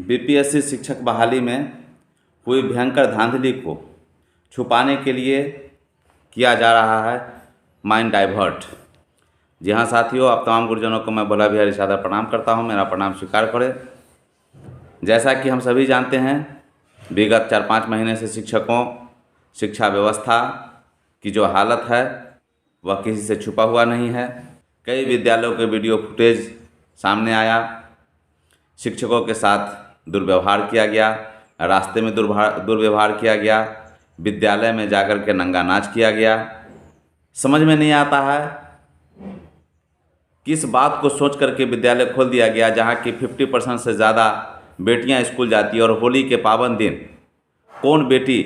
BPSC शिक्षक बहाली में हुई भयंकर धांधली को छुपाने के लिए किया जा रहा है माइंड डाइवर्ट। जी हाँ साथियों, आप तमाम गुरुजनों को मैं भोला बिहारी सादर प्रणाम करता हूँ। मेरा प्रणाम स्वीकार करें। जैसा कि हम सभी जानते हैं, विगत 4-5 महीने से शिक्षा व्यवस्था की जो हालत है वह किसी से छुपा हुआ नहीं है। कई विद्यालयों के वीडियो फुटेज सामने आया। शिक्षकों के साथ दुर्व्यवहार किया गया, रास्ते में दुर्व्यवहार किया गया, विद्यालय में जाकर के नंगा नाच किया गया। समझ में नहीं आता है किस बात को सोच करके विद्यालय खोल दिया गया, जहाँ की 50% से ज़्यादा बेटियां स्कूल जाती है। और होली के पावन दिन कौन बेटी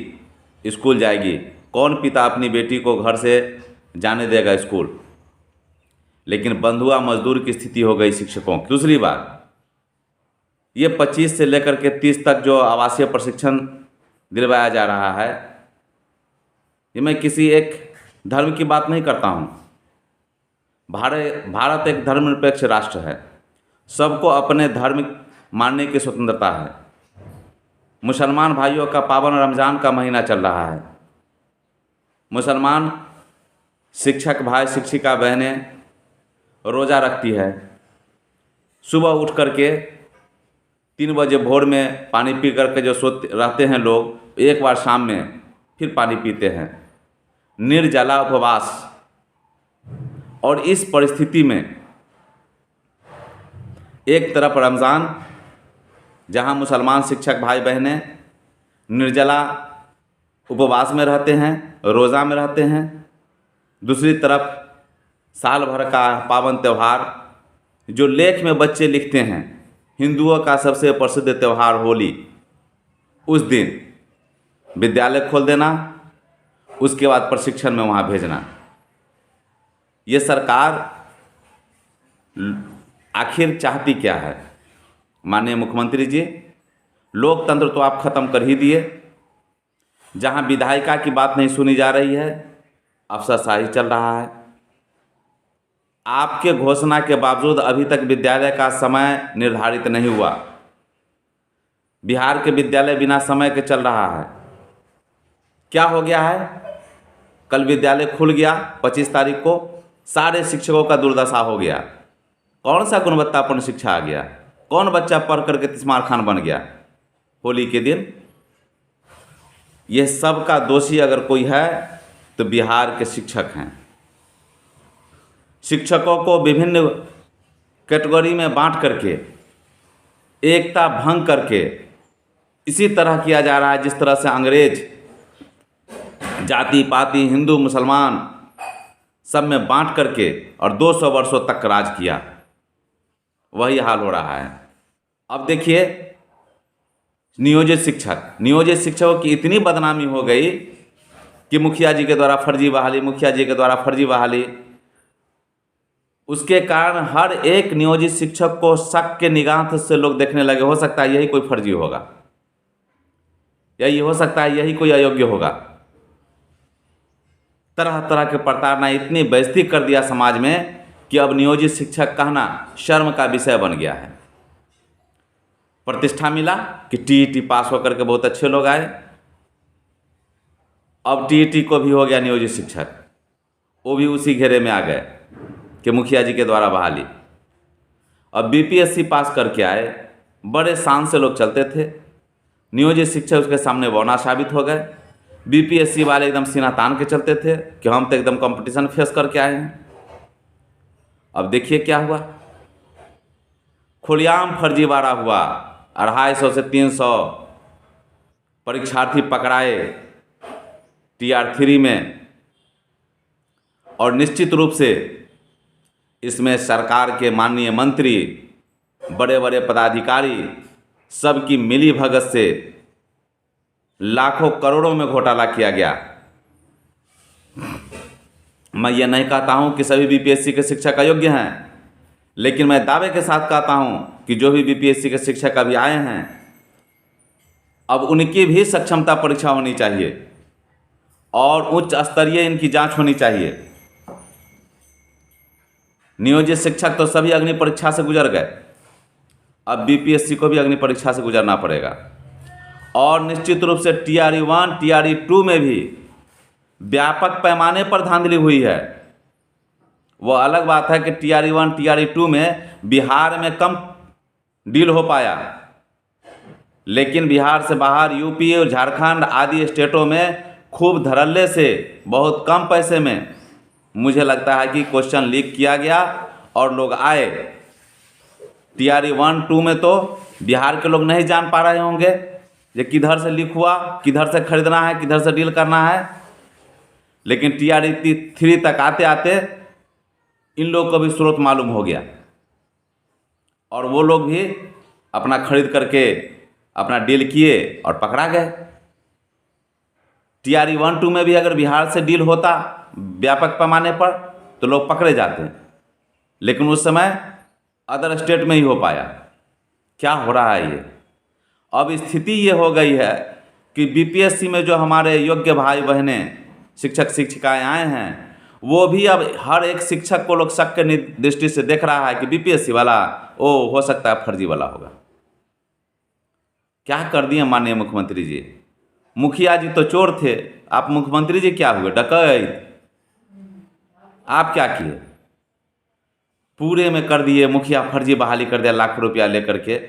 स्कूल जाएगी? कौन पिता अपनी बेटी को घर से जाने देगा स्कूल? लेकिन बंधुआ मजदूर की स्थिति हो गई शिक्षकों की। दूसरी बात, ये 25 से लेकर के 30 तक जो आवासीय प्रशिक्षण दिलवाया जा रहा है, ये मैं किसी एक धर्म की बात नहीं करता हूँ। भारत एक धर्मनिरपेक्ष राष्ट्र है। सबको अपने धर्म मानने की स्वतंत्रता है। मुसलमान भाइयों का पावन रमज़ान का महीना चल रहा है। मुसलमान शिक्षक भाई शिक्षिका बहनें रोज़ा रखती है। सुबह उठ करके 3 बजे भोर में पानी पी करके जो सोते रहते हैं लोग, एक बार शाम में फिर पानी पीते हैं। निर्जला उपवास। और इस परिस्थिति में एक तरफ रमज़ान, जहां मुसलमान शिक्षक भाई बहनें निर्जला उपवास में रहते हैं, रोज़ा में रहते हैं। दूसरी तरफ साल भर का पावन त्यौहार, जो लेख में बच्चे लिखते हैं, हिंदुओं का सबसे प्रसिद्ध त्यौहार होली, उस दिन विद्यालय खोल देना, उसके बाद प्रशिक्षण में वहाँ भेजना। ये सरकार आखिर चाहती क्या है? माननीय मुख्यमंत्री जी, लोकतंत्र तो आप ख़त्म कर ही दिए। जहाँ विधायिका की बात नहीं सुनी जा रही है, अफसरशाही चल रहा है। आपके घोषणा के बावजूद अभी तक विद्यालय का समय निर्धारित नहीं हुआ। बिहार के विद्यालय बिना समय के चल रहा है। क्या हो गया है? कल विद्यालय खुल गया 25 तारीख को, सारे शिक्षकों का दुर्दशा हो गया। कौन सा गुणवत्तापूर्ण शिक्षा आ गया? कौन बच्चा पढ़ करके तिस्मार खान बन गया होली के दिन? यह सब का दोषी अगर कोई है तो बिहार के शिक्षक हैं। शिक्षकों को विभिन्न कैटेगरी में बांट करके, एकता भंग करके इसी तरह किया जा रहा है जिस तरह से अंग्रेज जाति पाति, हिंदू मुसलमान सब में बांट करके और 200 वर्षों तक राज किया। वही हाल हो रहा है। अब देखिए, नियोजित शिक्षकों की इतनी बदनामी हो गई कि मुखिया जी के द्वारा फर्जी बहाली, उसके कारण हर एक नियोजित शिक्षक को शक के निगाह से लोग देखने लगे। हो सकता है यही कोई फर्जी होगा, यही हो सकता है यही कोई अयोग्य होगा। तरह तरह के प्रताड़ना, इतनी बेइज्जती कर दिया समाज में कि अब नियोजित शिक्षक कहना शर्म का विषय बन गया है। प्रतिष्ठा मिला कि टीईटी पास होकर के बहुत अच्छे लोग आए। अब टीईटी को भी हो गया नियोजित शिक्षक, वो भी उसी घेरे में आ गए कि मुखिया जी के द्वारा बहाली। अब बीपीएससी पास करके आए, बड़े शान से लोग चलते थे। नियोजित शिक्षक उसके सामने बौना साबित हो गए। बीपीएससी वाले एकदम सीना तान के चलते थे कि हम तो एकदम कंपटीशन फेस करके आए हैं। अब देखिए क्या हुआ, खुलेआम फर्जीवाड़ा हुआ। 250 से 300 परीक्षार्थी पकड़ाए TR3 में। और निश्चित रूप से इसमें सरकार के माननीय मंत्री, बड़े बड़े पदाधिकारी सबकी मिली भगत से लाखों करोड़ों में घोटाला किया गया। मैं ये नहीं कहता हूं कि सभी बीपीएससी के शिक्षक अयोग्य हैं, लेकिन मैं दावे के साथ कहता हूं कि जो भी बीपीएससी के शिक्षक अभी आए हैं, अब उनकी भी सक्षमता परीक्षा होनी चाहिए और उच्च स्तरीय इनकी जांच होनी चाहिए। नियोजित शिक्षक तो सभी अग्नि परीक्षा से गुजर गए, अब बीपीएससी को भी अग्नि परीक्षा से गुजरना पड़ेगा। और निश्चित रूप से टीआरई 1 टीआरई 2 में भी व्यापक पैमाने पर धांधली हुई है। वो अलग बात है कि टीआरई 1 टीआरई 2 में बिहार में कम डील हो पाया, लेकिन बिहार से बाहर यूपी और झारखंड आदि स्टेटों में खूब धड़ल्ले से बहुत कम पैसे में मुझे लगता है कि क्वेश्चन लीक किया गया और लोग आए। टीआरई 1 2 में तो बिहार के लोग नहीं जान पा रहे होंगे ये किधर से लीक हुआ, किधर से खरीदना है, किधर से डील करना है। लेकिन टीआरई 3 तक आते आते इन लोगों को भी स्रोत मालूम हो गया और वो लोग भी अपना खरीद करके अपना डील किए और पकड़ा गए। टीआरई 1 2 में भी अगर बिहार से डील होता व्यापक पैमाने पर तो लोग पकड़े जाते हैं, लेकिन उस समय अदर स्टेट में ही हो पाया। क्या हो रहा है ये? अब स्थिति ये हो गई है कि बीपीएससी में जो हमारे योग्य भाई बहनें शिक्षक शिक्षिकाएं आए हैं, वो भी अब हर एक शिक्षक को लोग शक के दृष्टि से देख रहा है कि बीपीएससी वाला हो सकता है फर्जी वाला होगा। क्या कर दिए माननीय मुख्यमंत्री जी? मुखिया जी तो चोर थे, आप मुख्यमंत्री जी क्या हुए? डकैत। आप क्या किए? पूरे में कर दिए, मुखिया फर्जी बहाली कर दिया लाखों रुपया लेकर के,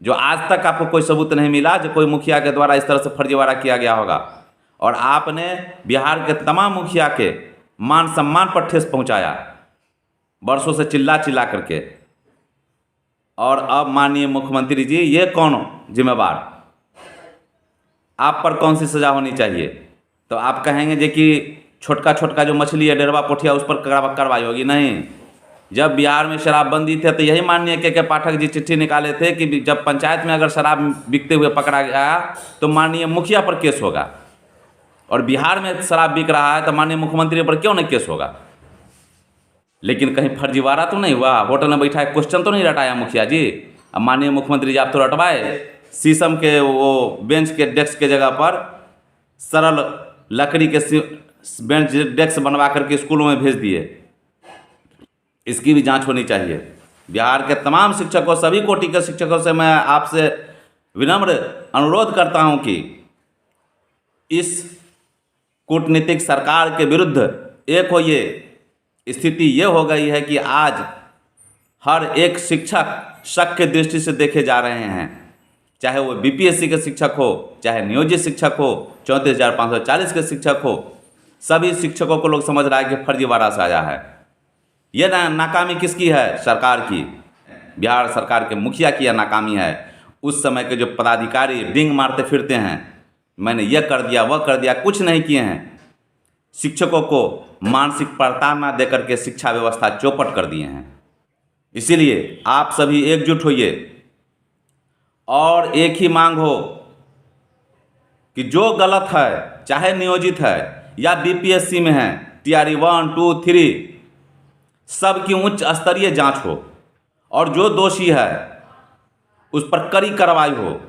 जो आज तक आपको कोई सबूत नहीं मिला जो कोई मुखिया के द्वारा इस तरह से फर्जीवाड़ा किया गया होगा। और आपने बिहार के तमाम मुखिया के मान सम्मान पर ठेस पहुंचाया वर्षों से चिल्ला चिल्ला करके। और अब माननीय मुख्यमंत्री जी, ये कौन जिम्मेवार? आप पर कौन सी सज़ा होनी चाहिए? तो आप कहेंगे जे कि छोटका छोटका जो मछली है डेरवा पोठिया उस पर कार्रवाई होगी। नहीं, जब बिहार में शराबबंदी थे तो यही माननीय के पाठक जी चिट्ठी निकाले थे कि जब पंचायत में अगर शराब बिकते हुए पकड़ा गया तो माननीय मुखिया पर केस होगा, और बिहार में शराब बिक रहा है तो माननीय मुख्यमंत्री पर क्यों नहीं केस होगा? लेकिन कहीं फर्जीवाड़ा तो नहीं हुआ? होटल में बैठा क्वेश्चन तो नहीं रटाया मुखिया जी? अब माननीय मुख्यमंत्री जी आप तो रटवाए, शीशम के वो बेंच के डेस्क के जगह पर सरल लकड़ी के बेंच डेस्क बनवा करके स्कूलों में भेज दिए। इसकी भी जांच होनी चाहिए। बिहार के तमाम शिक्षकों, सभी कोटि के शिक्षकों से मैं आपसे विनम्र अनुरोध करता हूं कि इस कूटनीतिक सरकार के विरुद्ध एक होइए। स्थिति ये हो गई है कि आज हर एक शिक्षक शक के दृष्टि से देखे जा रहे हैं, चाहे वो बीपीएससी के शिक्षक हो, चाहे नियोजित शिक्षक हो, 34,540 के शिक्षक हो। सभी शिक्षकों को लोग समझ रहा है कि फर्जीवाड़ा से आया है। ये नाकामी किसकी है? सरकार की, बिहार सरकार के मुखिया की यह नाकामी है। उस समय के जो पदाधिकारी डिंग मारते फिरते हैं, मैंने यह कर दिया वह कर दिया, कुछ नहीं किए हैं। शिक्षकों को मानसिक प्रताड़ना देकर के शिक्षा व्यवस्था चौपट कर दिए हैं। इसीलिए आप सभी एकजुट होइए और एक ही मांग हो कि जो गलत है, चाहे नियोजित है या बीपीएससी में है, टीआरई 1 2 3 सबकी उच्च स्तरीय जांच हो और जो दोषी है उस पर कड़ी कार्रवाई हो,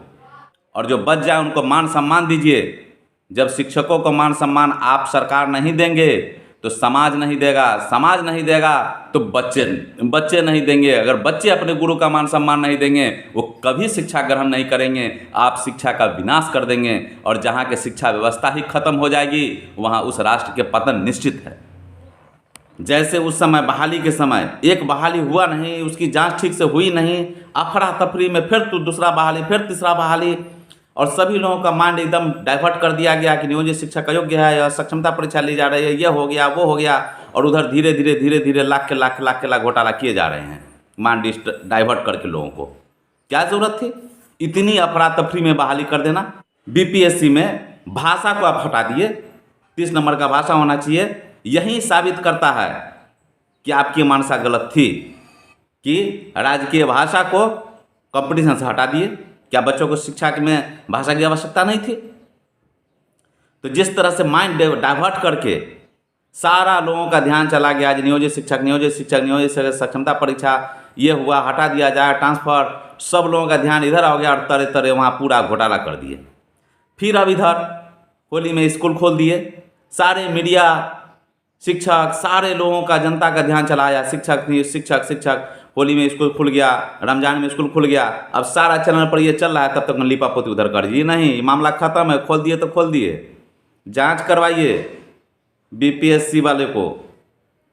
और जो बच जाए उनको मान सम्मान दीजिए। जब शिक्षकों को मान सम्मान आप सरकार नहीं देंगे तो समाज नहीं देगा, समाज नहीं देगा तो बच्चे नहीं देंगे। अगर बच्चे अपने गुरु का मान सम्मान नहीं देंगे वो कभी शिक्षा ग्रहण नहीं करेंगे। आप शिक्षा का विनाश कर देंगे और जहाँ के शिक्षा व्यवस्था ही खत्म हो जाएगी वहाँ उस राष्ट्र के पतन निश्चित है। जैसे उस समय बहाली के समय एक बहाली हुआ नहीं, उसकी जांच ठीक से हुई नहीं, अफरा तफरी में फिर दूसरा बहाली, फिर तीसरा बहाली, और सभी लोगों का माइंड एकदम डाइवर्ट कर दिया गया कि नियोजित शिक्षक अयोग्य है या सक्षमता परीक्षा ली जा रही है, ये हो गया वो हो गया, और उधर धीरे धीरे लाख के लाख घोटाला किए जा रहे हैं माइंड डाइवर्ट करके लोगों को। क्या ज़रूरत थी इतनी अफरा तफरी में बहाली कर देना? बीपीएससी में भाषा को आप हटा दिए, 30 नंबर का भाषा होना चाहिए। यही साबित करता है कि आपकी मानसा गलत थी कि राजकीय भाषा को कंपटीशन से हटा दिए। क्या बच्चों को शिक्षा में भाषा की आवश्यकता नहीं थी? तो जिस तरह से माइंड डाइवर्ट करके सारा लोगों का ध्यान चला गया, आज नियोजित शिक्षक सक्षमता परीक्षा ये हुआ, हटा दिया जाए ट्रांसफर, सब लोगों का ध्यान इधर हो गया और तरह तरह वहाँ पूरा घोटाला कर दिए। फिर अब इधर होली में स्कूल खोल दिए, सारे मीडिया, शिक्षक, सारे लोगों का, जनता का ध्यान चलाया, शिक्षक होली में स्कूल खुल गया, रमजान में स्कूल खुल गया, अब सारा चैनल पर ये चल रहा है, तब तक लिपापोती उधर कर दिए। नहीं, मामला ख़त्म है, खोल दिए तो खोल दिए। जांच करवाइए बीपीएससी वाले को,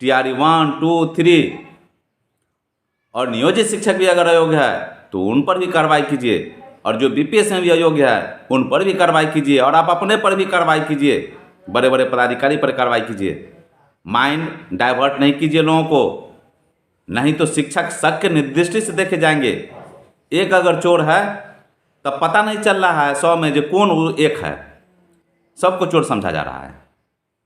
टीआरई 1, 2, 3, और नियोजित शिक्षक भी अगर अयोग्य है तो उन पर भी कार्रवाई कीजिए, और जो बीपीएससी में भी अयोग्य है उन पर भी कार्रवाई कीजिए, और आप अपने पर भी कार्रवाई कीजिए, बड़े बड़े पदाधिकारी पर कार्रवाई कीजिए। माइंड डाइवर्ट नहीं कीजिए लोगों को, नहीं तो शिक्षक शक के निर्दृष्टि से देखे जाएंगे। एक अगर चोर है तब पता नहीं चल रहा है 100 में जो कौन वो एक है, सबको चोर समझा जा रहा है।